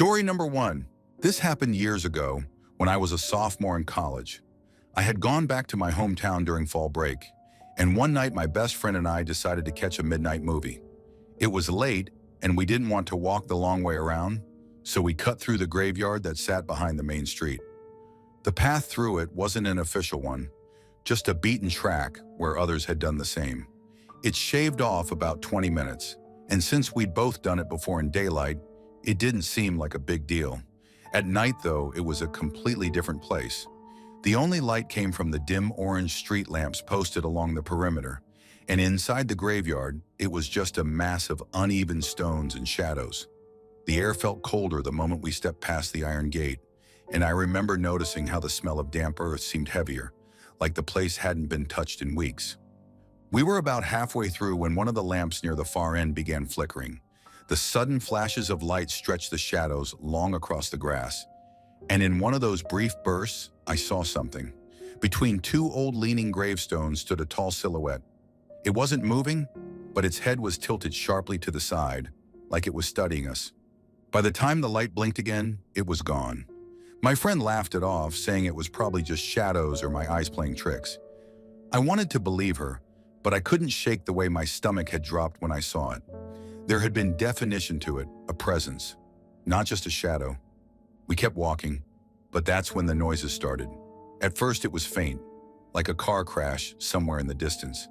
Story number one. This happened years ago when I was a sophomore in college. I had gone back to my hometown during fall break, and one night my best friend and I decided to catch a midnight movie. It was late, and we didn't want to walk the long way around, so we cut through the graveyard that sat behind the main street. The path through it wasn't an official one, just a beaten track where others had done the same. It shaved off about 20 minutes, and since we'd both done it before in daylight, it didn't seem like a big deal. At night, though, it was a completely different place. The only light came from the dim orange street lamps posted along the perimeter, and inside the graveyard, it was just a mass of uneven stones and shadows. The air felt colder the moment we stepped past the iron gate, and I remember noticing how the smell of damp earth seemed heavier, like the place hadn't been touched in weeks. We were about halfway through when one of the lamps near the far end began flickering. The sudden flashes of light stretched the shadows long across the grass, and in one of those brief bursts, I saw something. Between two old leaning gravestones stood a tall silhouette. It wasn't moving, but its head was tilted sharply to the side, like it was studying us. By the time the light blinked again, it was gone. My friend laughed it off, saying it was probably just shadows or my eyes playing tricks. I wanted to believe her, but I couldn't shake the way my stomach had dropped when I saw it. There had been definition to it, a presence, not just a shadow. We kept walking, but that's when the noises started. At first it was faint, like a car crash somewhere in the distance.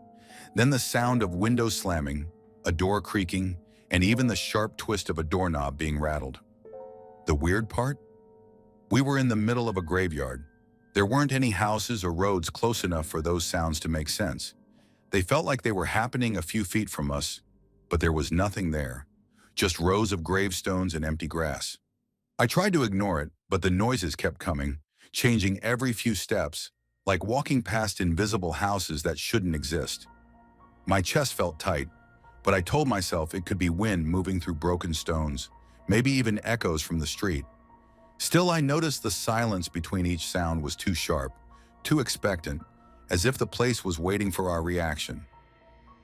Then the sound of windows slamming, a door creaking, and even the sharp twist of a doorknob being rattled. The weird part? We were in the middle of a graveyard. There weren't any houses or roads close enough for those sounds to make sense. They felt like they were happening a few feet from us, but there was nothing there, just rows of gravestones and empty grass. I tried to ignore it, but the noises kept coming, changing every few steps, like walking past invisible houses that shouldn't exist. My chest felt tight, but I told myself it could be wind moving through broken stones, maybe even echoes from the street. Still, I noticed the silence between each sound was too sharp, too expectant, as if the place was waiting for our reaction.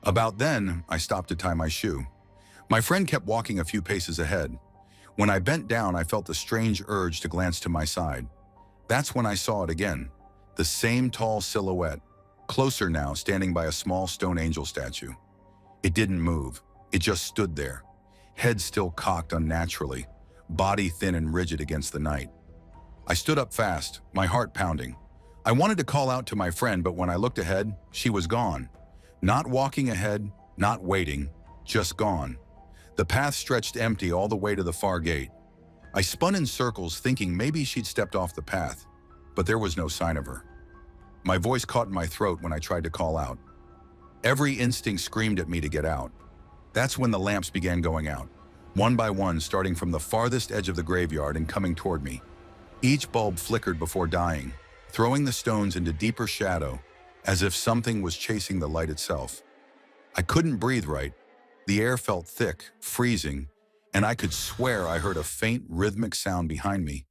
About then, I stopped to tie my shoe. My friend kept walking a few paces ahead. When I bent down, I felt the strange urge to glance to my side. That's when I saw it again, the same tall silhouette, closer now, standing by a small stone angel statue. It didn't move, it just stood there, head still cocked unnaturally, body thin and rigid against the night. I stood up fast, my heart pounding. I wanted to call out to my friend, but when I looked ahead, she was gone. Not walking ahead, not waiting, just gone. The path stretched empty all the way to the far gate. I spun in circles thinking maybe she'd stepped off the path, but there was no sign of her. My voice caught in my throat when I tried to call out. Every instinct screamed at me to get out. That's when the lamps began going out, one by one, starting from the farthest edge of the graveyard and coming toward me. Each bulb flickered before dying, throwing the stones into deeper shadow, as if something was chasing the light itself. I couldn't breathe right. The air felt thick, freezing, and I could swear I heard a faint rhythmic sound behind me,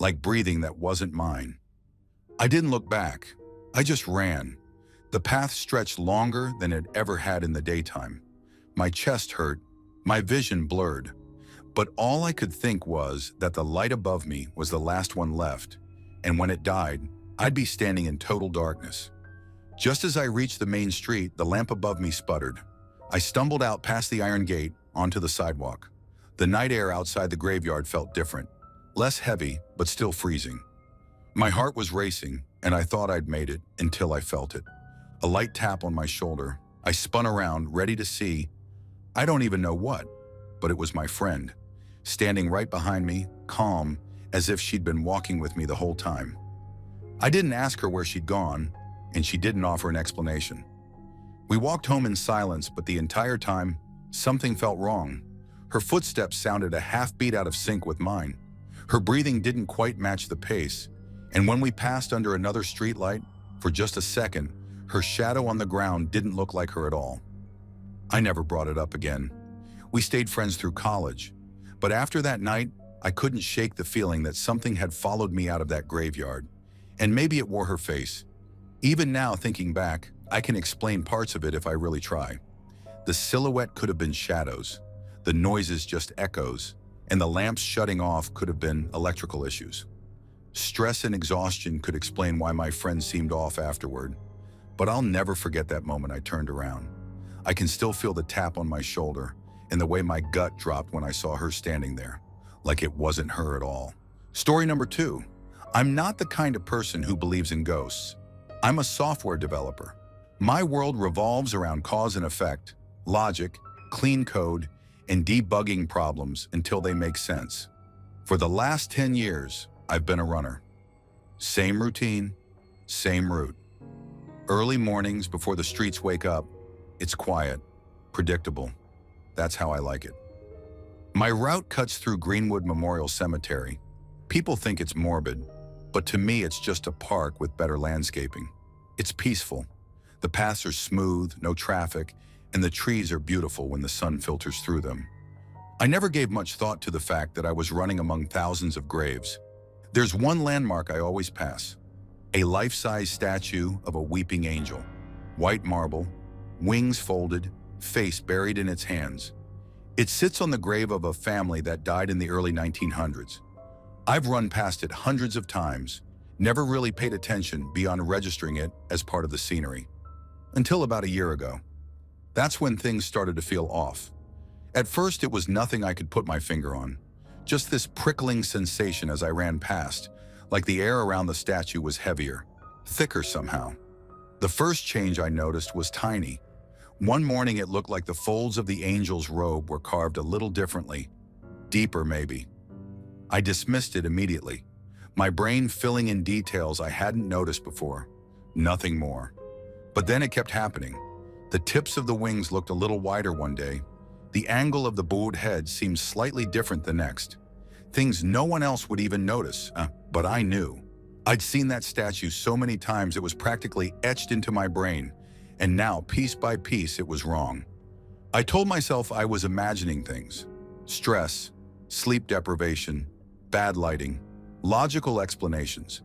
like breathing that wasn't mine. I didn't look back. I just ran. The path stretched longer than it ever had in the daytime. My chest hurt, my vision blurred, but all I could think was that the light above me was the last one left, and when it died, I'd be standing in total darkness. Just as I reached the main street, the lamp above me sputtered. I stumbled out past the iron gate onto the sidewalk. The night air outside the graveyard felt different, less heavy, but still freezing. My heart was racing, and I thought I'd made it until I felt it. A light tap on my shoulder. I spun around, ready to see, I don't even know what, but it was my friend, standing right behind me, calm, as if she'd been walking with me the whole time. I didn't ask her where she'd gone, and she didn't offer an explanation. We walked home in silence, but the entire time, something felt wrong. Her footsteps sounded a half beat out of sync with mine. Her breathing didn't quite match the pace, and when we passed under another streetlight, for just a second, her shadow on the ground didn't look like her at all. I never brought it up again. We stayed friends through college, but after that night, I couldn't shake the feeling that something had followed me out of that graveyard, and maybe it wore her face. Even now, thinking back, I can explain parts of it if I really try. The silhouette could have been shadows, the noises just echoes, and the lamps shutting off could have been electrical issues. Stress and exhaustion could explain why my friend seemed off afterward, but I'll never forget that moment I turned around. I can still feel the tap on my shoulder and the way my gut dropped when I saw her standing there, like it wasn't her at all. Story number 2. I'm not the kind of person who believes in ghosts. I'm a software developer. My world revolves around cause and effect, logic, clean code, and debugging problems until they make sense. For the last 10 years, I've been a runner. Same routine, same route. Early mornings before the streets wake up, it's quiet, predictable. That's how I like it. My route cuts through Greenwood Memorial Cemetery. People think it's morbid, but to me it's just a park with better landscaping. It's peaceful. The paths are smooth, no traffic, and the trees are beautiful when the sun filters through them. I never gave much thought to the fact that I was running among thousands of graves. There's one landmark I always pass. A life-size statue of a weeping angel. White marble, wings folded, face buried in its hands. It sits on the grave of a family that died in the early 1900s. I've run past it hundreds of times, never really paid attention beyond registering it as part of the scenery. Until about a year ago. That's when things started to feel off. At first, it was nothing I could put my finger on. Just this prickling sensation as I ran past, like the air around the statue was heavier, thicker somehow. The first change I noticed was tiny. One morning it looked like the folds of the angel's robe were carved a little differently, deeper maybe. I dismissed it immediately, my brain filling in details I hadn't noticed before. Nothing more. But then it kept happening. The tips of the wings looked a little wider one day. The angle of the bowed head seemed slightly different the next. Things no one else would even notice, but I knew. I'd seen that statue so many times it was practically etched into my brain, and now, piece by piece, it was wrong. I told myself I was imagining things. Stress, sleep deprivation, bad lighting, logical explanations.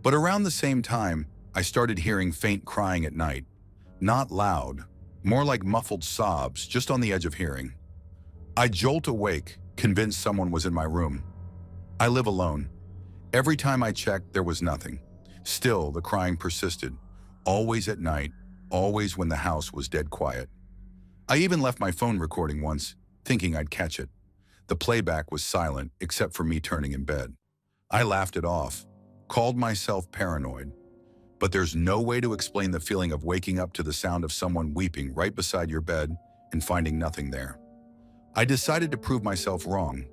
But around the same time, I started hearing faint crying at night. Not loud, more like muffled sobs, just on the edge of hearing. I jolt awake, convinced someone was in my room. I live alone. Every time I checked, there was nothing. Still, the crying persisted, always at night, always when the house was dead quiet. I even left my phone recording once, thinking I'd catch it. The playback was silent, except for me turning in bed. I laughed it off, called myself paranoid. But there's no way to explain the feeling of waking up to the sound of someone weeping right beside your bed and finding nothing there. I decided to prove myself wrong.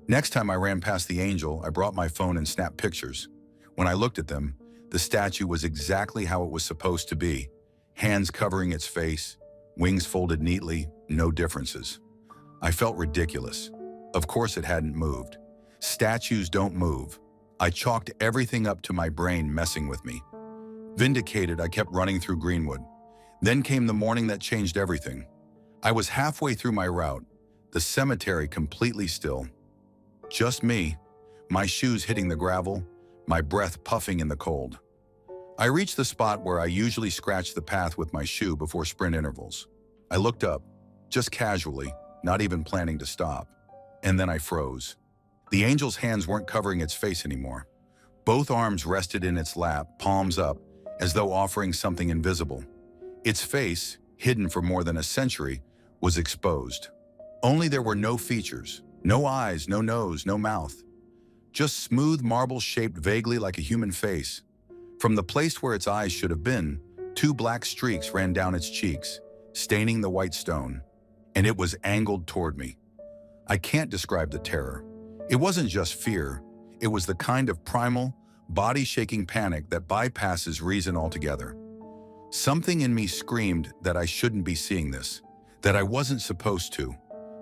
Next time I ran past the angel, I brought my phone and snapped pictures. When I looked at them, the statue was exactly how it was supposed to be. Hands covering its face, wings folded neatly, no differences. I felt ridiculous. Of course it hadn't moved. Statues don't move. I chalked everything up to my brain messing with me. Vindicated, I kept running through Greenwood. Then came the morning that changed everything. I was halfway through my route, the cemetery completely still. Just me, my shoes hitting the gravel, my breath puffing in the cold. I reached the spot where I usually scratch the path with my shoe before sprint intervals. I looked up, just casually, not even planning to stop. And then I froze. The angel's hands weren't covering its face anymore. Both arms rested in its lap, palms up, as though offering something invisible. Its face, hidden for more than a century, was exposed. Only there were no features, no eyes, no nose, no mouth. Just smooth marble shaped vaguely like a human face. From the place where its eyes should have been, 2 black streaks ran down its cheeks, staining the white stone. And it was angled toward me. I can't describe the terror. It wasn't just fear. It was the kind of primal, body-shaking panic that bypasses reason altogether. Something in me screamed that I shouldn't be seeing this, that I wasn't supposed to.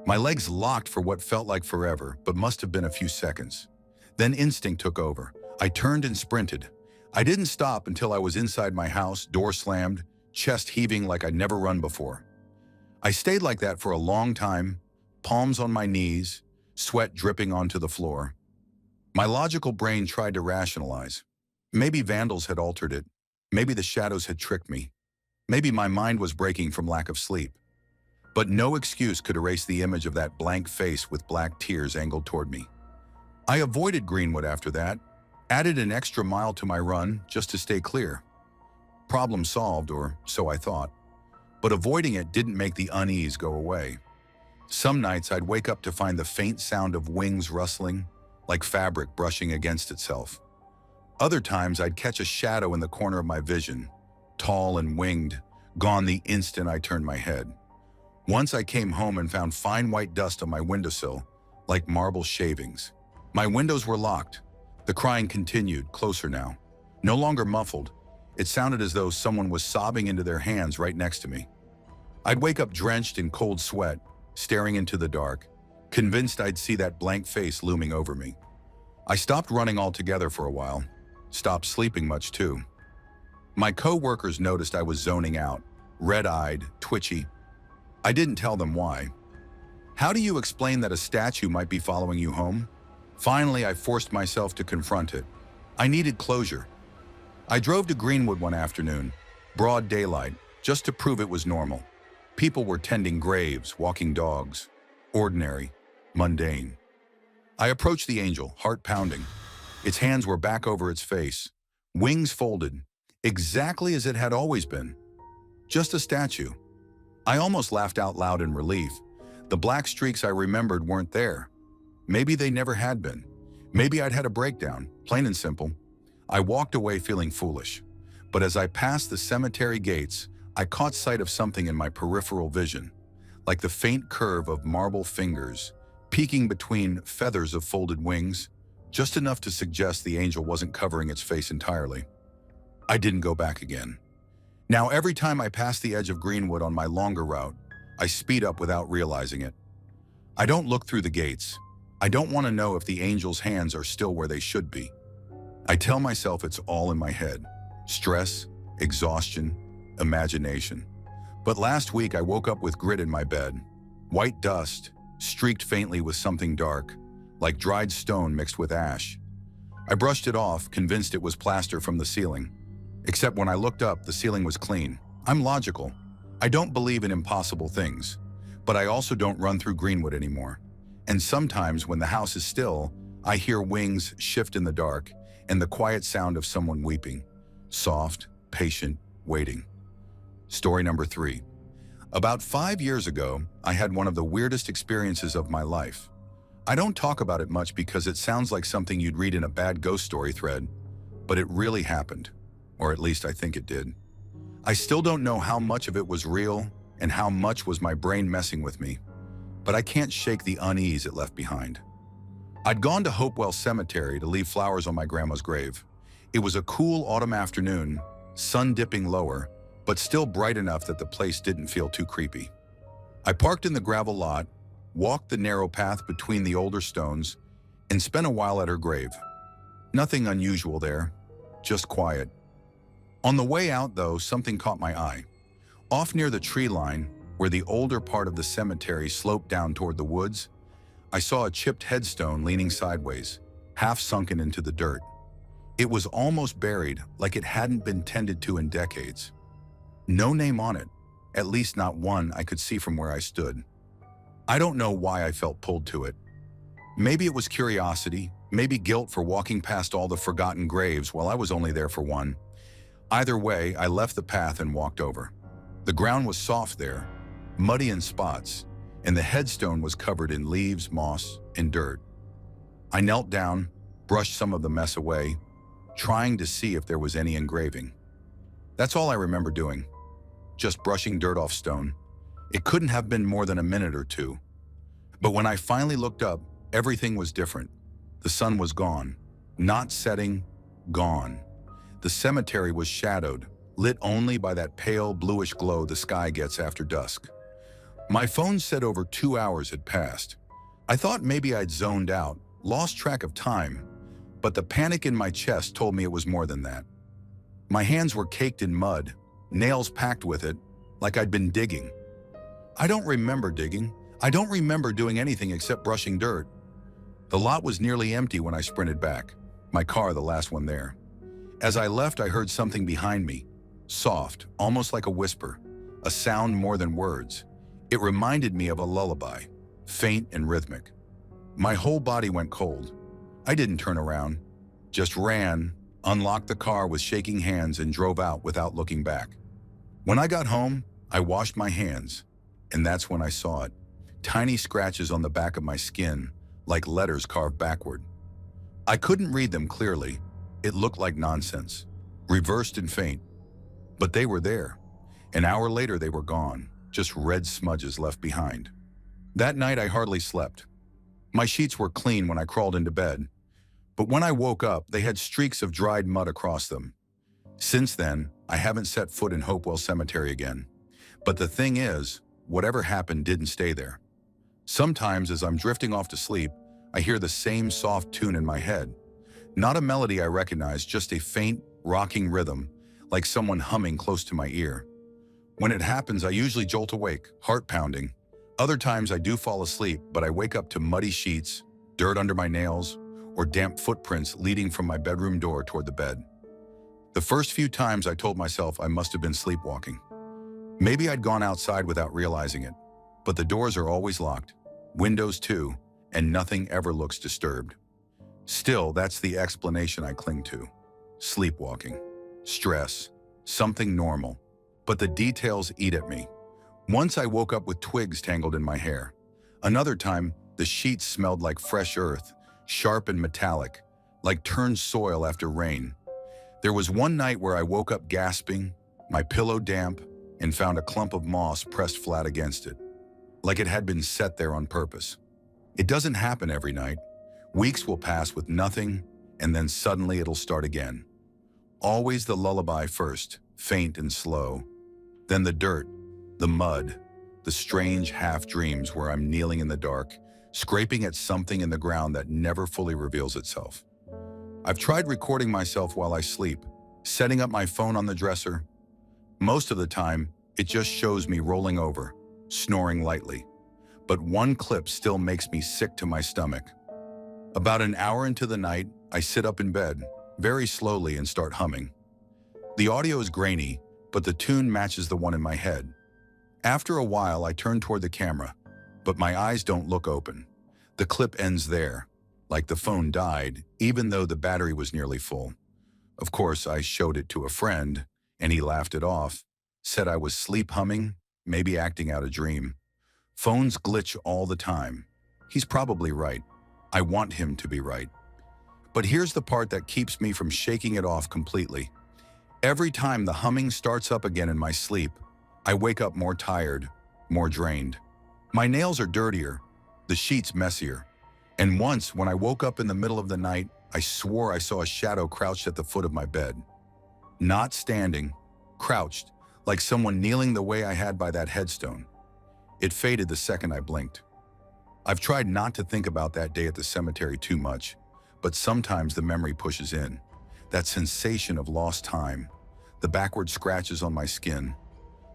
My legs locked for what felt like forever, but must have been a few seconds. Then instinct took over. I turned and sprinted. I didn't stop until I was inside my house, door slammed, chest heaving like I'd never run before. I stayed like that for a long time, palms on my knees, sweat dripping onto the floor. My logical brain tried to rationalize. Maybe vandals had altered it. Maybe the shadows had tricked me. Maybe my mind was breaking from lack of sleep. But no excuse could erase the image of that blank face with black tears angled toward me. I avoided Greenwood after that, added an extra mile to my run just to stay clear. Problem solved, or so I thought. But avoiding it didn't make the unease go away. Some nights I'd wake up to find the faint sound of wings rustling, like fabric brushing against itself. Other times I'd catch a shadow in the corner of my vision, tall and winged, gone the instant I turned my head. Once I came home and found fine white dust on my windowsill, like marble shavings. My windows were locked. The crying continued, closer now. No longer muffled, it sounded as though someone was sobbing into their hands right next to me. I'd wake up drenched in cold sweat, staring into the dark, convinced I'd see that blank face looming over me. I stopped running altogether for a while, stopped sleeping much too. My co-workers noticed I was zoning out, red-eyed, twitchy. I didn't tell them why. How do you explain that a statue might be following you home? Finally, I forced myself to confront it. I needed closure. I drove to Greenwood one afternoon, broad daylight, just to prove it was normal. People were tending graves, walking dogs. Ordinary, mundane. I approached the angel, heart pounding. Its hands were back over its face, wings folded, exactly as it had always been. Just a statue. I almost laughed out loud in relief. The black streaks I remembered weren't there. Maybe they never had been. Maybe I'd had a breakdown, plain and simple. I walked away feeling foolish. But as I passed the cemetery gates, I caught sight of something in my peripheral vision, like the faint curve of marble fingers, peeking between feathers of folded wings, just enough to suggest the angel wasn't covering its face entirely. I didn't go back again. Now every time I pass the edge of Greenwood on my longer route, I speed up without realizing it. I don't look through the gates. I don't want to know if the angel's hands are still where they should be. I tell myself it's all in my head. Stress, exhaustion, imagination. But last week I woke up with grit in my bed. White dust, streaked faintly with something dark, like dried stone mixed with ash. I brushed it off, convinced it was plaster from the ceiling. Except when I looked up, the ceiling was clean. I'm logical. I don't believe in impossible things. But I also don't run through Greenwood anymore. And sometimes when the house is still, I hear wings shift in the dark and the quiet sound of someone weeping. Soft, patient, waiting. Story number 3. About 5 years ago, I had one of the weirdest experiences of my life. I don't talk about it much because it sounds like something you'd read in a bad ghost story thread, but it really happened, or at least I think it did. I still don't know how much of it was real and how much was my brain messing with me, but I can't shake the unease it left behind. I'd gone to Hopewell Cemetery to leave flowers on my grandma's grave. It was a cool autumn afternoon, sun dipping lower, but still bright enough that the place didn't feel too creepy. I parked in the gravel lot, walked the narrow path between the older stones, and spent a while at her grave. Nothing unusual there, just quiet. On the way out, though, something caught my eye. Off near the tree line, where the older part of the cemetery sloped down toward the woods, I saw a chipped headstone leaning sideways, half sunken into the dirt. It was almost buried, like it hadn't been tended to in decades. No name on it, at least not one I could see from where I stood. I don't know why I felt pulled to it. Maybe it was curiosity, maybe guilt for walking past all the forgotten graves while I was only there for one. Either way, I left the path and walked over. The ground was soft there, muddy in spots, and the headstone was covered in leaves, moss, and dirt. I knelt down, brushed some of the mess away, trying to see if there was any engraving. That's all I remember doing. Just brushing dirt off stone. It couldn't have been more than a minute or two. But when I finally looked up, everything was different. The sun was gone. Not setting, gone. The cemetery was shadowed, lit only by that pale bluish glow the sky gets after dusk. My phone said over 2 hours had passed. I thought maybe I'd zoned out, lost track of time, but the panic in my chest told me it was more than that. My hands were caked in mud, nails packed with it, like I'd been digging. I don't remember digging. I don't remember doing anything except brushing dirt. The lot was nearly empty when I sprinted back, my car the last one there. As I left, I heard something behind me, soft, almost like a whisper, a sound more than words. It reminded me of a lullaby, faint and rhythmic. My whole body went cold. I didn't turn around, just ran, unlocked the car with shaking hands and drove out without looking back. When I got home, I washed my hands, and that's when I saw it. Tiny scratches on the back of my skin, like letters carved backward. I couldn't read them clearly. It looked like nonsense, reversed and faint. But they were there. An hour later, they were gone, just red smudges left behind. That night, I hardly slept. My sheets were clean when I crawled into bed, but when I woke up, they had streaks of dried mud across them. Since then, I haven't set foot in Hopewell Cemetery again. But the thing is, whatever happened didn't stay there. Sometimes, as I'm drifting off to sleep, I hear the same soft tune in my head. Not a melody I recognize, just a faint, rocking rhythm, like someone humming close to my ear. When it happens, I usually jolt awake, heart pounding. Other times I do fall asleep, but I wake up to muddy sheets, dirt under my nails, or damp footprints leading from my bedroom door toward the bed. The first few times I told myself I must have been sleepwalking. Maybe I'd gone outside without realizing it, but the doors are always locked, windows too, and nothing ever looks disturbed. Still, that's the explanation I cling to. Sleepwalking, stress, something normal, but the details eat at me. Once I woke up with twigs tangled in my hair. Another time, the sheets smelled like fresh earth, sharp and metallic, like turned soil after rain. There was one night where I woke up gasping, my pillow damp, and found a clump of moss pressed flat against it, like it had been set there on purpose. It doesn't happen every night. Weeks will pass with nothing, and then suddenly it'll start again. Always the lullaby first, faint and slow. Then the dirt, the mud, the strange half-dreams where I'm kneeling in the dark, scraping at something in the ground that never fully reveals itself. I've tried recording myself while I sleep, setting up my phone on the dresser. Most of the time, it just shows me rolling over, snoring lightly. But one clip still makes me sick to my stomach. About an hour into the night, I sit up in bed, very slowly, and start humming. The audio is grainy, but the tune matches the one in my head. After a while, I turn toward the camera, but my eyes don't look open. The clip ends there, like the phone died, even though the battery was nearly full. Of course, I showed it to a friend, and he laughed it off, said I was sleep humming, maybe acting out a dream. Phones glitch all the time. He's probably right. I want him to be right. But here's the part that keeps me from shaking it off completely. Every time the humming starts up again in my sleep, I wake up more tired, more drained. My nails are dirtier, the sheets messier. And once, when I woke up in the middle of the night, I swore I saw a shadow crouched at the foot of my bed. Not standing, crouched, like someone kneeling the way I had by that headstone. It faded the second I blinked. I've tried not to think about that day at the cemetery too much, but sometimes the memory pushes in. That sensation of lost time, the backward scratches on my skin,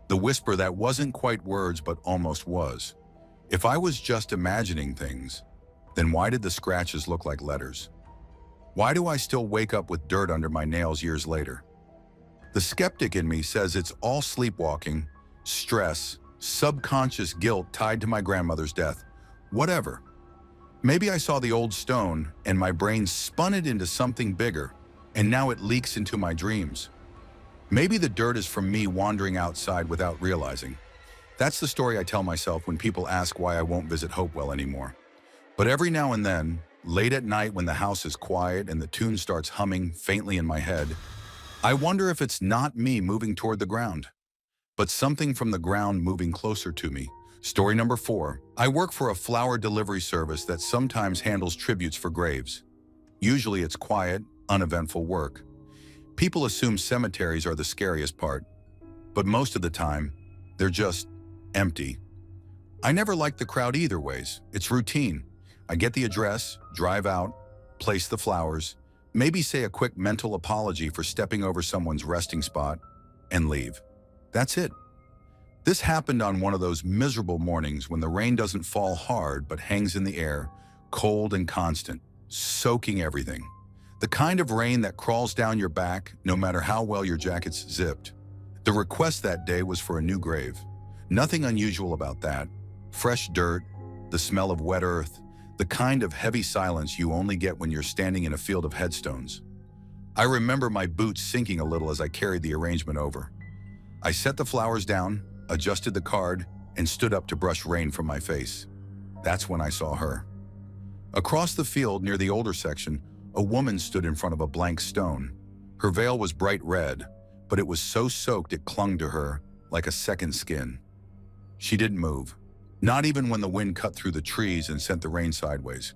the whisper that wasn't quite words but almost was. If I was just imagining things, then why did the scratches look like letters? Why do I still wake up with dirt under my nails years later? The skeptic in me says it's all sleepwalking, stress, subconscious guilt tied to my grandmother's death. Whatever. Maybe I saw the old stone and my brain spun it into something bigger, and now it leaks into my dreams. Maybe the dirt is from me wandering outside without realizing. That's the story I tell myself when people ask why I won't visit Hopewell anymore. But every now and then, late at night when the house is quiet and the tune starts humming faintly in my head, I wonder if it's not me moving toward the ground, but something from the ground moving closer to me. Story number 4. I work for a flower delivery service that sometimes handles tributes for graves. Usually it's quiet, uneventful work. People assume cemeteries are the scariest part, but most of the time, they're just empty. I never like the crowd either ways. It's routine. I get the address, drive out, place the flowers, maybe say a quick mental apology for stepping over someone's resting spot, and leave. That's it. This happened on one of those miserable mornings when the rain doesn't fall hard but hangs in the air, cold and constant, soaking everything. The kind of rain that crawls down your back no matter how well your jacket's zipped. The request that day was for a new grave. Nothing unusual about that. Fresh dirt, the smell of wet earth, the kind of heavy silence you only get when you're standing in a field of headstones. I remember my boots sinking a little as I carried the arrangement over. I set the flowers down, adjusted the card, and stood up to brush rain from my face. That's when I saw her. Across the field near the older section, a woman stood in front of a blank stone. Her veil was bright red, but it was so soaked it clung to her like a second skin. She didn't move, not even when the wind cut through the trees and sent the rain sideways.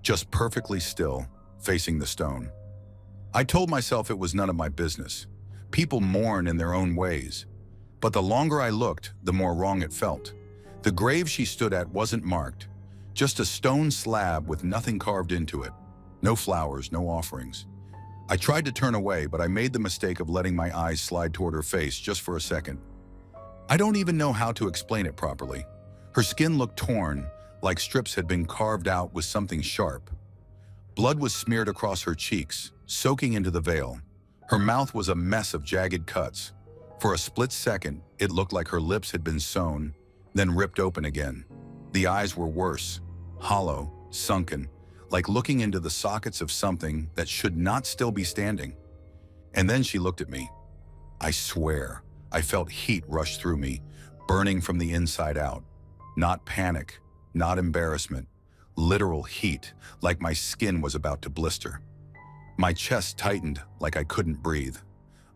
Just perfectly still, facing the stone. I told myself it was none of my business. People mourn in their own ways. But the longer I looked, the more wrong it felt. The grave she stood at wasn't marked, just a stone slab with nothing carved into it. No flowers, no offerings. I tried to turn away, but I made the mistake of letting my eyes slide toward her face just for a second. I don't even know how to explain it properly. Her skin looked torn, like strips had been carved out with something sharp. Blood was smeared across her cheeks, soaking into the veil. Her mouth was a mess of jagged cuts. For a split second, it looked like her lips had been sewn, then ripped open again. The eyes were worse, hollow, sunken, like looking into the sockets of something that should not still be standing. And then she looked at me. I swear, I felt heat rush through me, burning from the inside out. Not panic, not embarrassment, literal heat, like my skin was about to blister. My chest tightened like I couldn't breathe.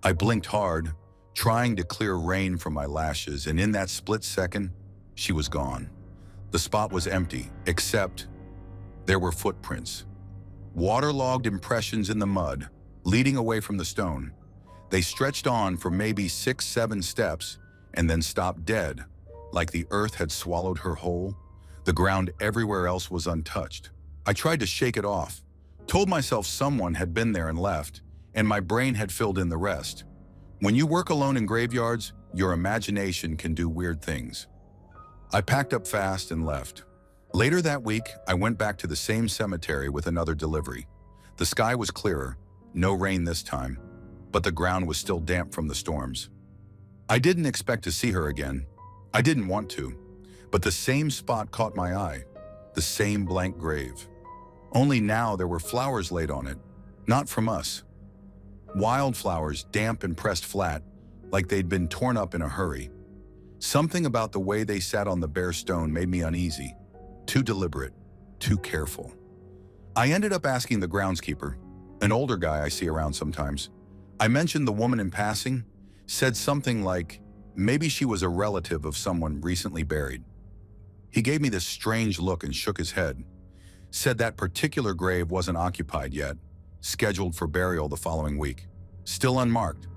I blinked hard, trying to clear rain from my lashes, and in that split second, she was gone. The spot was empty, except there were footprints. Waterlogged impressions in the mud, leading away from the stone. They stretched on for maybe 6-7 steps, and then stopped dead, like the earth had swallowed her whole. The ground everywhere else was untouched. I tried to shake it off, told myself someone had been there and left, and my brain had filled in the rest. When you work alone in graveyards, your imagination can do weird things. I packed up fast and left. Later that week, I went back to the same cemetery with another delivery. The sky was clearer, no rain this time, but the ground was still damp from the storms. I didn't expect to see her again. I didn't want to, but the same spot caught my eye, the same blank grave. Only now there were flowers laid on it, not from us. Wildflowers, damp and pressed flat, like they'd been torn up in a hurry. Something about the way they sat on the bare stone made me uneasy, too deliberate, too careful. I ended up asking the groundskeeper, an older guy I see around sometimes. I mentioned the woman in passing, said something like, maybe she was a relative of someone recently buried. He gave me this strange look and shook his head, said that particular grave wasn't occupied yet, scheduled for burial the following week, still unmarked.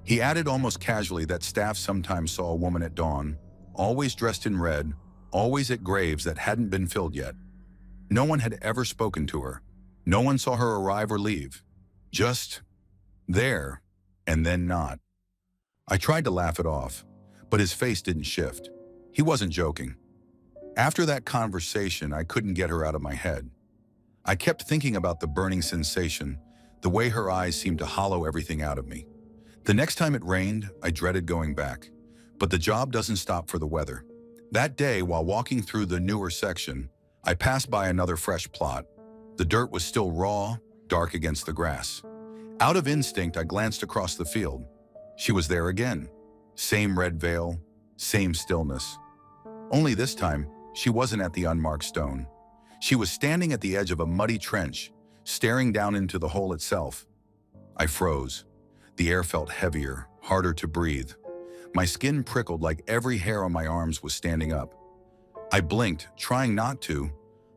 He added almost casually that staff sometimes saw a woman at dawn, always dressed in red, always at graves that hadn't been filled yet. No one had ever spoken to her. No one saw her arrive or leave. Just there, and then not. I tried to laugh it off, but his face didn't shift. He wasn't joking. After that conversation, I couldn't get her out of my head. I kept thinking about the burning sensation, the way her eyes seemed to hollow everything out of me. The next time it rained, I dreaded going back. But the job doesn't stop for the weather. That day, while walking through the newer section, I passed by another fresh plot. The dirt was still raw, dark against the grass. Out of instinct, I glanced across the field. She was there again. Same red veil, same stillness. Only this time, she wasn't at the unmarked stone. She was standing at the edge of a muddy trench, staring down into the hole itself. I froze. The air felt heavier, harder to breathe. My skin prickled like every hair on my arms was standing up. I blinked, trying not to,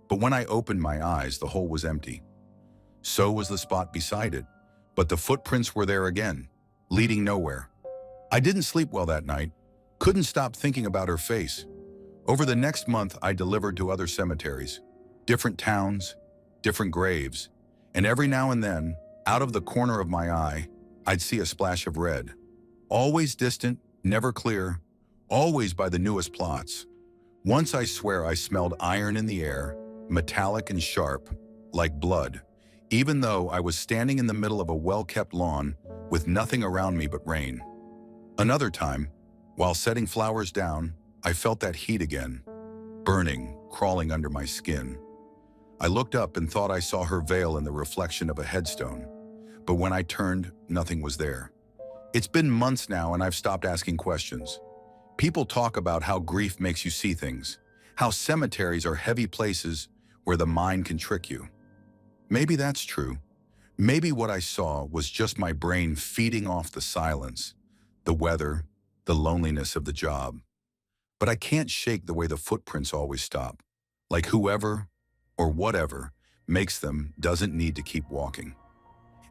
but when I opened my eyes, the hole was empty. So was the spot beside it, but the footprints were there again, leading nowhere. I didn't sleep well that night, couldn't stop thinking about her face. Over the next month, I delivered to other cemeteries, different towns, different graves, and every now and then, out of the corner of my eye, I'd see a splash of red. Always distant, never clear, always by the newest plots. Once I swear I smelled iron in the air, metallic and sharp, like blood, even though I was standing in the middle of a well-kept lawn with nothing around me but rain. Another time, While setting flowers down, I felt that heat again, burning, crawling under my skin. I looked up and thought I saw her veil in the reflection of a headstone, but when I turned, nothing was there. It's been months now and I've stopped asking questions. People talk about how grief makes you see things, how cemeteries are heavy places where the mind can trick you. Maybe that's true. Maybe what I saw was just my brain feeding off the silence, the weather, the loneliness of the job. But I can't shake the way the footprints always stop. Like whoever or whatever makes them doesn't need to keep walking.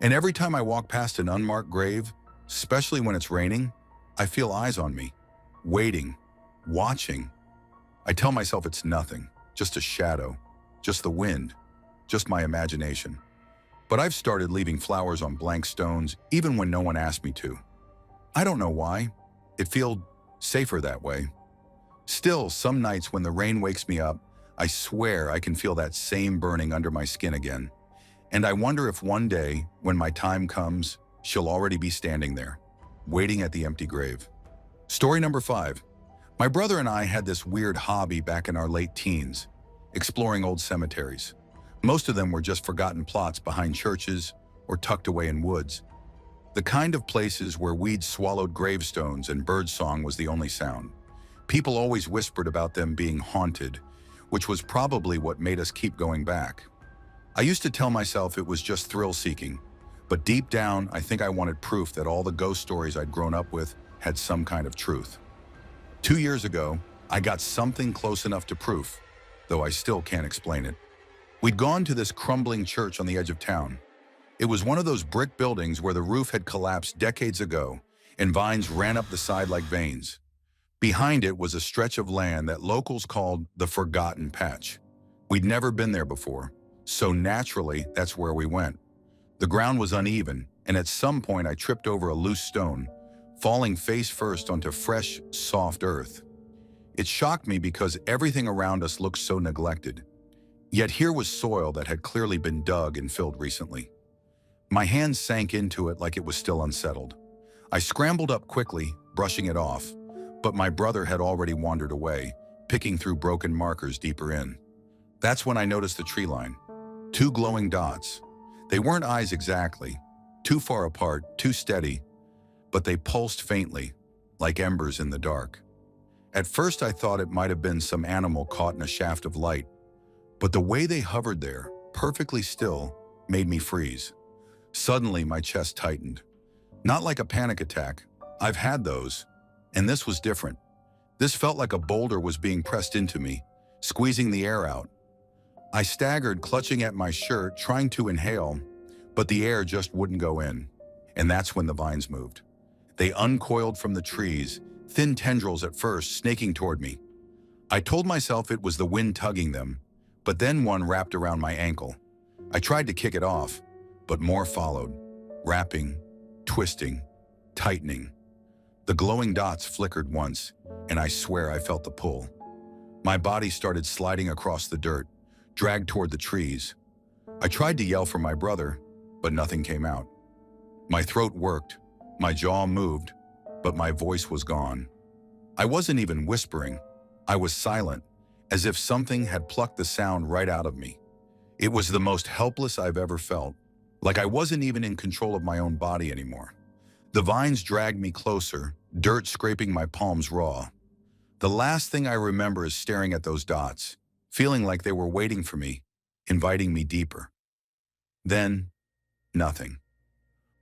And every time I walk past an unmarked grave, especially when it's raining, I feel eyes on me, waiting, watching. I tell myself it's nothing, just a shadow, just the wind, just my imagination. But I've started leaving flowers on blank stones even when no one asked me to. I don't know why. It feels safer that way. Still, some nights when the rain wakes me up, I swear I can feel that same burning under my skin again. And I wonder if one day, when my time comes, she'll already be standing there, waiting at the empty grave. Story number 5. My brother and I had this weird hobby back in our late teens, exploring old cemeteries. Most of them were just forgotten plots behind churches or tucked away in woods. The kind of places where weeds swallowed gravestones and birdsong was the only sound. People always whispered about them being haunted, which was probably what made us keep going back. I used to tell myself it was just thrill-seeking, but deep down, I think I wanted proof that all the ghost stories I'd grown up with had some kind of truth. 2 years ago, I got something close enough to proof, though I still can't explain it. We'd gone to this crumbling church on the edge of town. It was one of those brick buildings where the roof had collapsed decades ago, and vines ran up the side like veins. Behind it was a stretch of land that locals called the Forgotten Patch. We'd never been there before, so naturally, that's where we went. The ground was uneven, and at some point I tripped over a loose stone, falling face first onto fresh, soft earth. It shocked me because everything around us looked so neglected. Yet here was soil that had clearly been dug and filled recently. My hands sank into it like it was still unsettled. I scrambled up quickly, brushing it off, but my brother had already wandered away, picking through broken markers deeper in. That's when I noticed the tree line. 2 glowing dots. They weren't eyes exactly, too far apart, too steady, but they pulsed faintly, like embers in the dark. At first I thought it might have been some animal caught in a shaft of light, but the way they hovered there, perfectly still, made me freeze. Suddenly my chest tightened. Not like a panic attack. I've had those, and this was different. This felt like a boulder was being pressed into me, squeezing the air out. I staggered, clutching at my shirt, trying to inhale, but the air just wouldn't go in. And that's when the vines moved. They uncoiled from the trees, thin tendrils at first, snaking toward me. I told myself it was the wind tugging them, but then one wrapped around my ankle. I tried to kick it off, but more followed, wrapping, twisting, tightening. The glowing dots flickered once, and I swear I felt the pull. My body started sliding across the dirt, dragged toward the trees. I tried to yell for my brother, but nothing came out. My throat worked, my jaw moved, but my voice was gone. I wasn't even whispering. I was silent, as if something had plucked the sound right out of me. It was the most helpless I've ever felt, like I wasn't even in control of my own body anymore. The vines dragged me closer, dirt scraping my palms raw. The last thing I remember is staring at those dots, feeling like they were waiting for me, inviting me deeper. Then, nothing.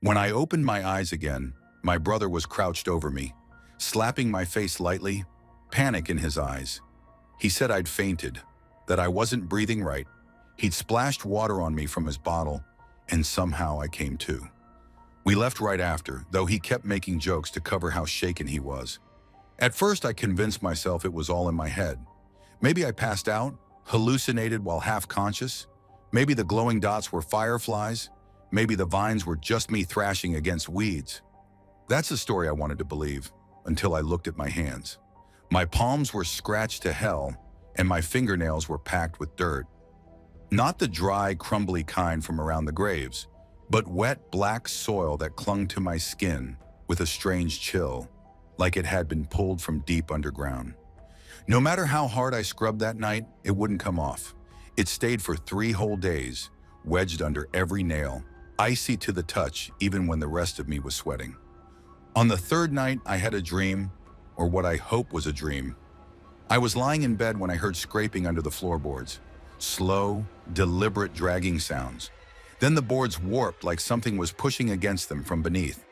When I opened my eyes again, my brother was crouched over me, slapping my face lightly, panic in his eyes. He said I'd fainted, that I wasn't breathing right. He'd splashed water on me from his bottle, and somehow I came to. We left right after, though he kept making jokes to cover how shaken he was. At first, I convinced myself it was all in my head. Maybe I passed out, hallucinated while half-conscious. Maybe the glowing dots were fireflies. Maybe the vines were just me thrashing against weeds. That's the story I wanted to believe, until I looked at my hands. My palms were scratched to hell, and my fingernails were packed with dirt. Not the dry, crumbly kind from around the graves, but wet, black soil that clung to my skin with a strange chill, like it had been pulled from deep underground. No matter how hard I scrubbed that night, it wouldn't come off. It stayed for 3 whole days, wedged under every nail, icy to the touch even when the rest of me was sweating. On the 3rd night, I had a dream, or what I hope was a dream. I was lying in bed when I heard scraping under the floorboards. Slow, deliberate dragging sounds. Then the boards warped like something was pushing against them from beneath.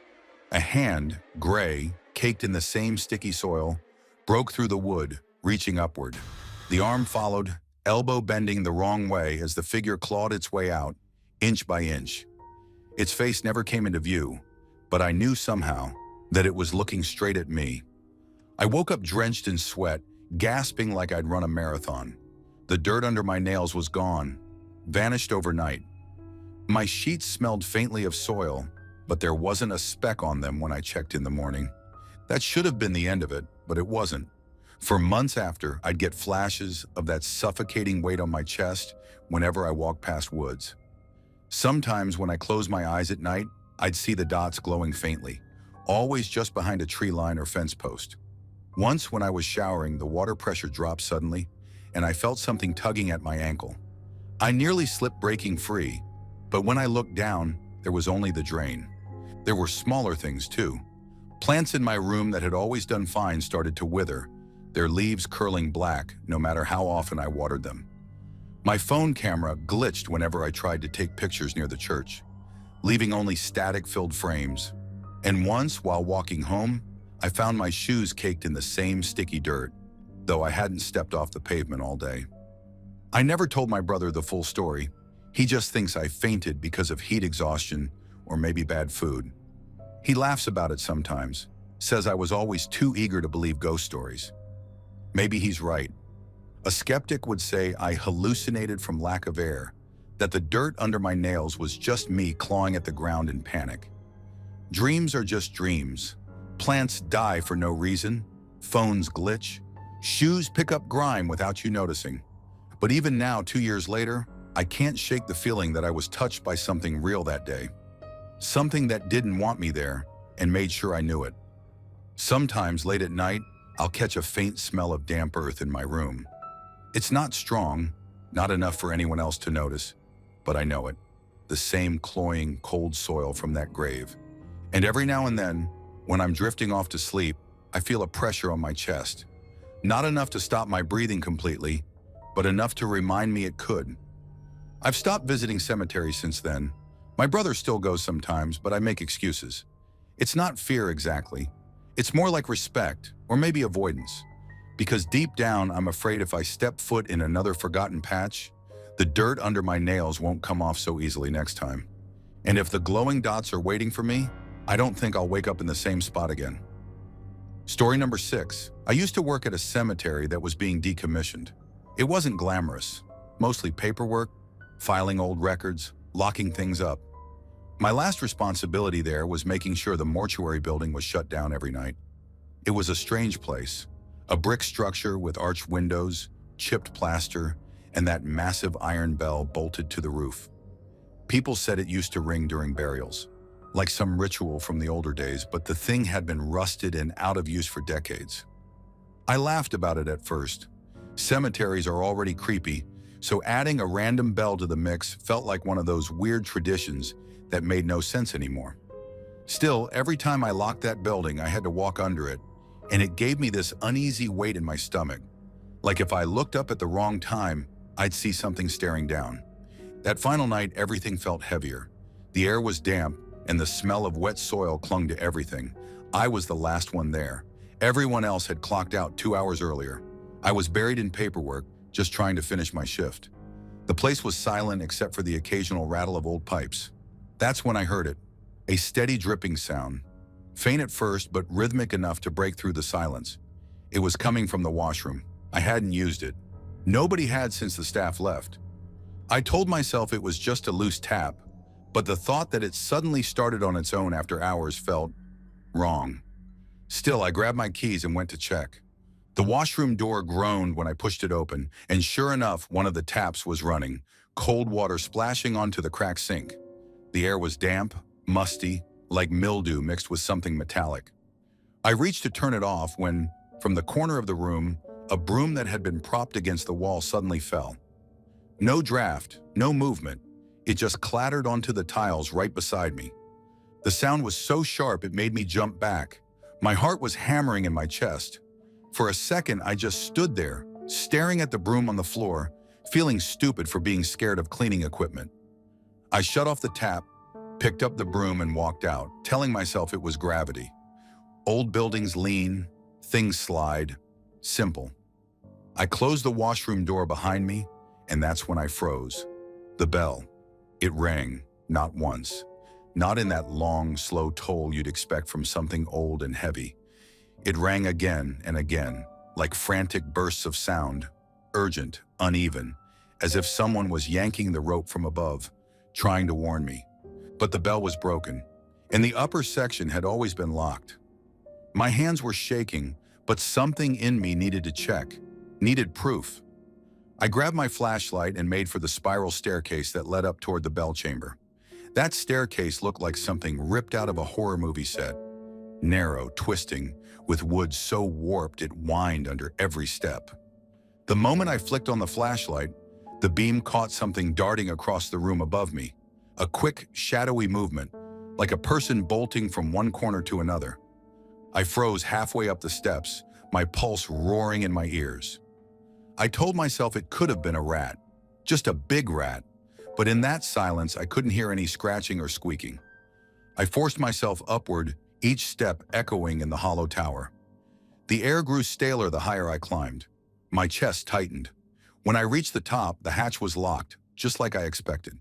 A hand, gray, caked in the same sticky soil, broke through the wood, reaching upward. The arm followed, elbow bending the wrong way as the figure clawed its way out, inch by inch. Its face never came into view, but I knew somehow that it was looking straight at me. I woke up drenched in sweat, gasping like I'd run a marathon. The dirt under my nails was gone, vanished overnight. My sheets smelled faintly of soil, but there wasn't a speck on them when I checked in the morning. That should have been the end of it, but it wasn't. For months after, I'd get flashes of that suffocating weight on my chest whenever I walked past woods. Sometimes when I closed my eyes at night, I'd see the dots glowing faintly, always just behind a tree line or fence post. Once when I was showering, the water pressure dropped suddenly, and I felt something tugging at my ankle. I nearly slipped breaking free, but when I looked down, there was only the drain. There were smaller things too. Plants in my room that had always done fine started to wither, their leaves curling black no matter how often I watered them. My phone camera glitched whenever I tried to take pictures near the church, leaving only static-filled frames. And once, while walking home, I found my shoes caked in the same sticky dirt, though I hadn't stepped off the pavement all day. I never told my brother the full story. He just thinks I fainted because of heat exhaustion or maybe bad food. He laughs about it sometimes, says I was always too eager to believe ghost stories. Maybe he's right. A skeptic would say I hallucinated from lack of air, that the dirt under my nails was just me clawing at the ground in panic. Dreams are just dreams. Plants die for no reason, phones glitch, shoes pick up grime without you noticing. But even now, 2 years later, I can't shake the feeling that I was touched by something real that day. Something that didn't want me there and made sure I knew it. Sometimes late at night, I'll catch a faint smell of damp earth in my room. It's not strong, not enough for anyone else to notice, but I know it. The same cloying, cold soil from that grave. And every now and then, when I'm drifting off to sleep, I feel a pressure on my chest. Not enough to stop my breathing completely, but enough to remind me it could. I've stopped visiting cemeteries since then. My brother still goes sometimes, but I make excuses. It's not fear exactly. It's more like respect, or maybe avoidance. Because deep down, I'm afraid if I step foot in another forgotten patch, the dirt under my nails won't come off so easily next time. And if the glowing dots are waiting for me, I don't think I'll wake up in the same spot again. Story number 6. I used to work at a cemetery that was being decommissioned. It wasn't glamorous, mostly paperwork, filing old records, locking things up. My last responsibility there was making sure the mortuary building was shut down every night. It was a strange place, a brick structure with arched windows, chipped plaster, and that massive iron bell bolted to the roof. People said it used to ring during burials, like some ritual from the older days, but the thing had been rusted and out of use for decades. I laughed about it at first. Cemeteries are already creepy, so adding a random bell to the mix felt like one of those weird traditions that made no sense anymore. Still, every time I locked that building, I had to walk under it, and it gave me this uneasy weight in my stomach. Like if I looked up at the wrong time, I'd see something staring down. That final night, everything felt heavier. The air was damp, and the smell of wet soil clung to everything. I was the last one there. Everyone else had clocked out 2 hours earlier. I was buried in paperwork, just trying to finish my shift. The place was silent except for the occasional rattle of old pipes. That's when I heard it, a steady dripping sound. Faint at first, but rhythmic enough to break through the silence. It was coming from the washroom. I hadn't used it. Nobody had since the staff left. I told myself it was just a loose tap, but the thought that it suddenly started on its own after hours felt wrong. Still, I grabbed my keys and went to check. The washroom door groaned when I pushed it open, and sure enough, one of the taps was running, cold water splashing onto the cracked sink. The air was damp, musty, like mildew mixed with something metallic. I reached to turn it off when, from the corner of the room, a broom that had been propped against the wall suddenly fell. No draft, no movement. It just clattered onto the tiles right beside me. The sound was so sharp it made me jump back. My heart was hammering in my chest. For a second, I just stood there, staring at the broom on the floor, feeling stupid for being scared of cleaning equipment. I shut off the tap, picked up the broom and walked out, telling myself it was gravity. Old buildings lean, things slide, simple. I closed the washroom door behind me, and that's when I froze. The bell. It rang, not once. Not in that long, slow toll you'd expect from something old and heavy. It rang again and again, like frantic bursts of sound, urgent, uneven, as if someone was yanking the rope from above, trying to warn me. But the bell was broken, and the upper section had always been locked. My hands were shaking, but something in me needed to check, needed proof. I grabbed my flashlight and made for the spiral staircase that led up toward the bell chamber. That staircase looked like something ripped out of a horror movie set. Narrow, twisting, with wood so warped it whined under every step. The moment I flicked on the flashlight, the beam caught something darting across the room above me. A quick, shadowy movement, like a person bolting from one corner to another. I froze halfway up the steps, my pulse roaring in my ears. I told myself it could have been a rat, just a big rat, but in that silence I couldn't hear any scratching or squeaking. I forced myself upward, each step echoing in the hollow tower. The air grew staler the higher I climbed. My chest tightened. When I reached the top, the hatch was locked, just like I expected.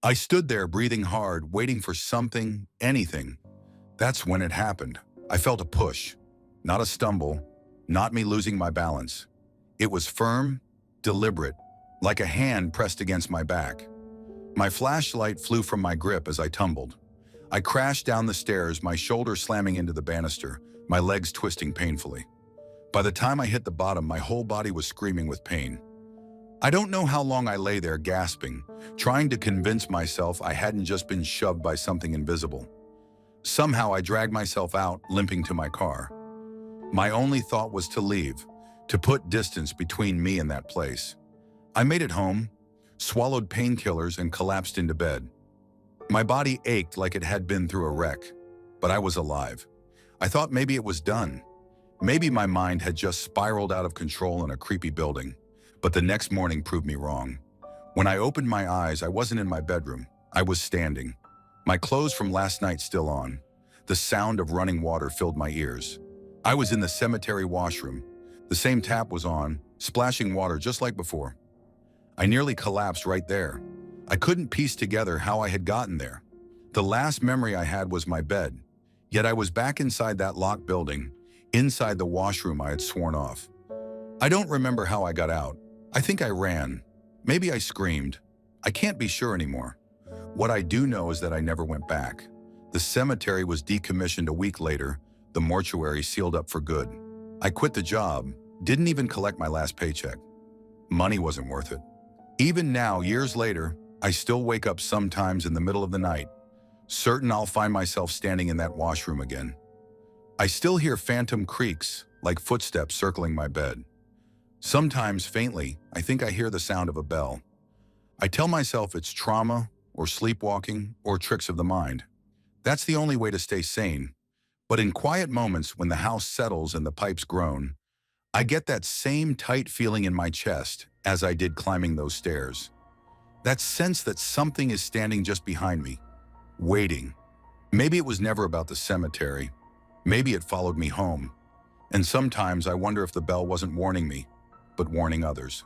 I stood there breathing hard, waiting for something, anything. That's when it happened. I felt a push, not a stumble, not me losing my balance. It was firm, deliberate, like a hand pressed against my back. My flashlight flew from my grip as I tumbled. I crashed down the stairs, my shoulder slamming into the banister, my legs twisting painfully. By the time I hit the bottom, my whole body was screaming with pain. I don't know how long I lay there gasping, trying to convince myself I hadn't just been shoved by something invisible. Somehow I dragged myself out, limping to my car. My only thought was to leave, to put distance between me and that place. I made it home, swallowed painkillers, and collapsed into bed. My body ached like it had been through a wreck, but I was alive. I thought maybe it was done. Maybe my mind had just spiraled out of control in a creepy building, but the next morning proved me wrong. When I opened my eyes, I wasn't in my bedroom. I was standing. My clothes from last night still on. The sound of running water filled my ears. I was in the cemetery washroom. The same tap was on, splashing water just like before. I nearly collapsed right there. I couldn't piece together how I had gotten there. The last memory I had was my bed, yet I was back inside that locked building, inside the washroom I had sworn off. I don't remember how I got out. I think I ran. Maybe I screamed. I can't be sure anymore. What I do know is that I never went back. The cemetery was decommissioned a week later, the mortuary sealed up for good. I quit the job, didn't even collect my last paycheck. Money wasn't worth it. Even now, years later, I still wake up sometimes in the middle of the night, certain I'll find myself standing in that washroom again. I still hear phantom creaks, like footsteps circling my bed. Sometimes, faintly, I think I hear the sound of a bell. I tell myself it's trauma, or sleepwalking, or tricks of the mind. That's the only way to stay sane. But in quiet moments when the house settles and the pipes groan, I get that same tight feeling in my chest as I did climbing those stairs. That sense that something is standing just behind me, waiting. Maybe it was never about the cemetery. Maybe it followed me home. And sometimes I wonder if the bell wasn't warning me, but warning others.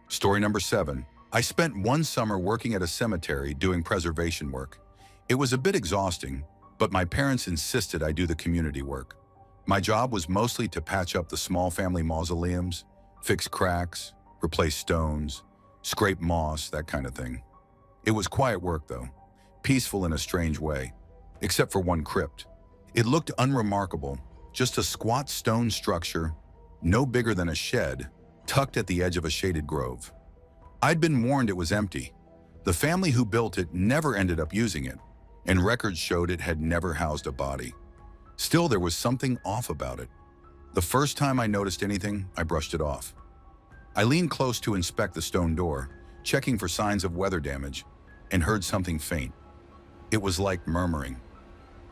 Story number 7. I spent one summer working at a cemetery doing preservation work. It was a bit exhausting, but my parents insisted I do the community work. My job was mostly to patch up the small family mausoleums, fix cracks, replace stones, scrape moss, that kind of thing. It was quiet work though, peaceful in a strange way, except for one crypt. It looked unremarkable, just a squat stone structure, no bigger than a shed, tucked at the edge of a shaded grove. I'd been warned it was empty. The family who built it never ended up using it, and records showed it had never housed a body. Still, there was something off about it. The first time I noticed anything, I brushed it off. I leaned close to inspect the stone door, checking for signs of weather damage, and heard something faint. It was like murmuring.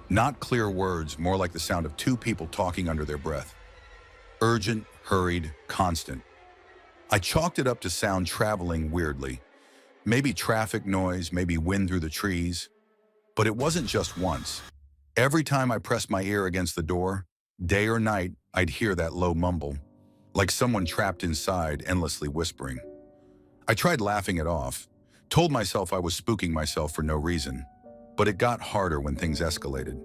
Not clear words, more like the sound of two people talking under their breath. Urgent, hurried, constant. I chalked it up to sound traveling weirdly. Maybe traffic noise, maybe wind through the trees. But it wasn't just once. Every time I pressed my ear against the door, day or night, I'd hear that low mumble, like someone trapped inside, endlessly whispering. I tried laughing it off, told myself I was spooking myself for no reason, but it got harder when things escalated.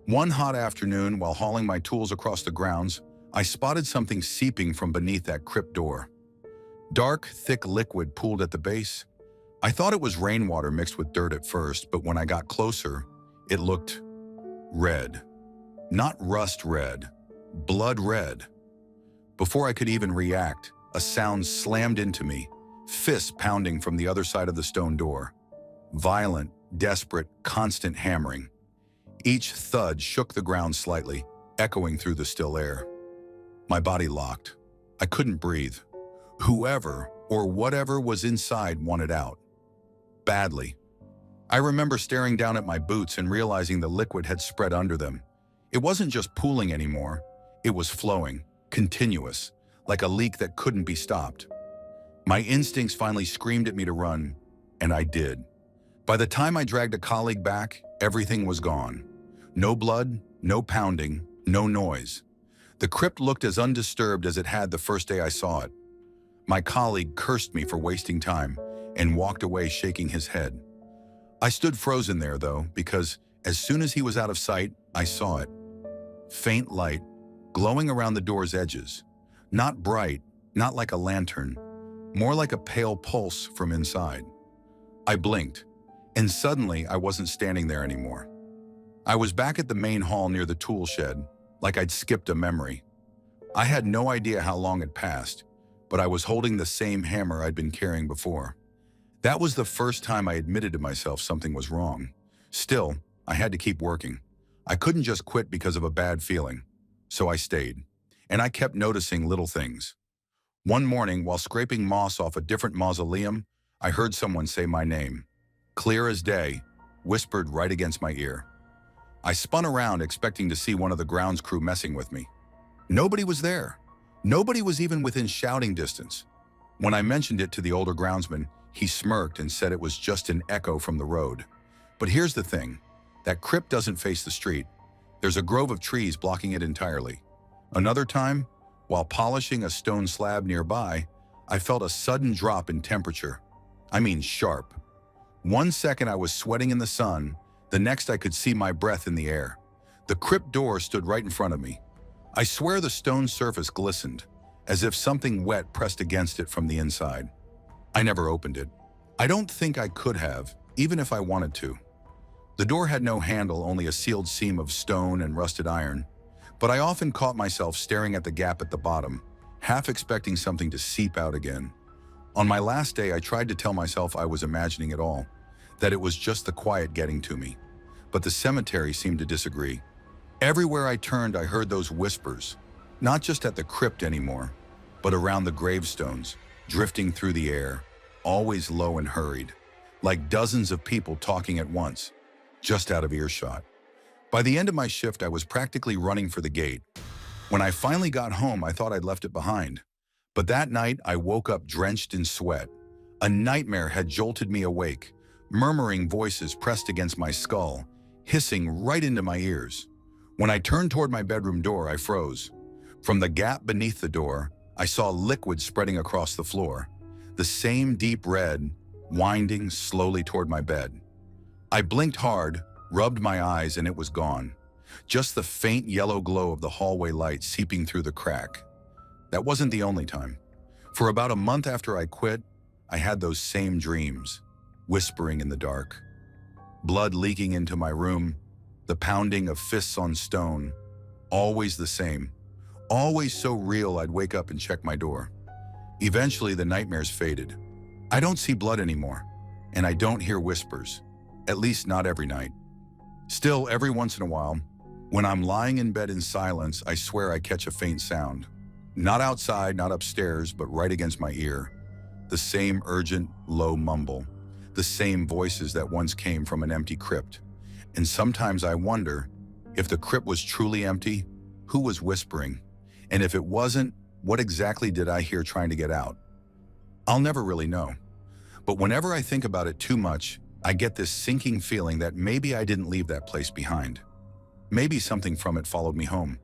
One hot afternoon, while hauling my tools across the grounds, I spotted something seeping from beneath that crypt door. Dark, thick liquid pooled at the base. I thought it was rainwater mixed with dirt at first, but when I got closer, it looked red. Not rust red, blood red. Before I could even react, a sound slammed into me, fists pounding from the other side of the stone door. Violent, desperate, constant hammering. Each thud shook the ground slightly, echoing through the still air. My body locked. I couldn't breathe. Whoever or whatever was inside wanted out. Badly. I remember staring down at my boots and realizing the liquid had spread under them. It wasn't just pooling anymore. It was flowing, continuous, like a leak that couldn't be stopped. My instincts finally screamed at me to run, and I did. By the time I dragged a colleague back, everything was gone. No blood, no pounding, no noise. The crypt looked as undisturbed as it had the first day I saw it. My colleague cursed me for wasting time and walked away shaking his head. I stood frozen there, though, because as soon as he was out of sight, I saw it. Faint light, glowing around the door's edges. Not bright, not like a lantern, more like a pale pulse from inside. I blinked, and suddenly I wasn't standing there anymore. I was back at the main hall near the tool shed, like I'd skipped a memory. I had no idea how long had passed, but I was holding the same hammer I'd been carrying before. That was the first time I admitted to myself something was wrong. Still, I had to keep working. I couldn't just quit because of a bad feeling. So I stayed, and I kept noticing little things. One morning, while scraping moss off a different mausoleum, I heard someone say my name. Clear as day, whispered right against my ear. I spun around expecting to see one of the grounds crew messing with me. Nobody was there. Nobody was even within shouting distance. When I mentioned it to the older groundsman, he smirked and said it was just an echo from the road. But here's the thing. That crypt doesn't face the street. There's a grove of trees blocking it entirely. Another time, while polishing a stone slab nearby, I felt a sudden drop in temperature. I mean sharp. 1 second I was sweating in the sun, the next I could see my breath in the air. The crypt door stood right in front of me. I swear the stone surface glistened, as if something wet pressed against it from the inside. I never opened it. I don't think I could have, even if I wanted to. The door had no handle, only a sealed seam of stone and rusted iron. But I often caught myself staring at the gap at the bottom, half expecting something to seep out again. On my last day, I tried to tell myself I was imagining it all, that it was just the quiet getting to me. But the cemetery seemed to disagree. Everywhere I turned, I heard those whispers, not just at the crypt anymore, but around the gravestones, drifting through the air, always low and hurried, like dozens of people talking at once, just out of earshot. By the end of my shift, I was practically running for the gate. When I finally got home, I thought I'd left it behind. But that night, I woke up drenched in sweat. A nightmare had jolted me awake, murmuring voices pressed against my skull, hissing right into my ears. When I turned toward my bedroom door, I froze. From the gap beneath the door, I saw liquid spreading across the floor, the same deep red, winding slowly toward my bed. I blinked hard, rubbed my eyes, and it was gone. Just the faint yellow glow of the hallway light seeping through the crack. That wasn't the only time. For about a month after I quit, I had those same dreams, whispering in the dark. Blood leaking into my room, the pounding of fists on stone, always the same. Always so real I'd wake up and check my door. Eventually the nightmares faded. I don't see blood anymore, and I don't hear whispers, at least not every night. Still, every once in a while, When I'm lying in bed in silence, I swear I catch a faint sound. Not outside, not upstairs, but right against my ear. The same urgent, low mumble. The same voices that once came from an empty crypt. And sometimes I wonder, if the crypt was truly empty, who was whispering? And if it wasn't, what exactly did I hear trying to get out? I'll never really know. But whenever I think about it too much, I get this sinking feeling that maybe I didn't leave that place behind. Maybe something from it followed me home.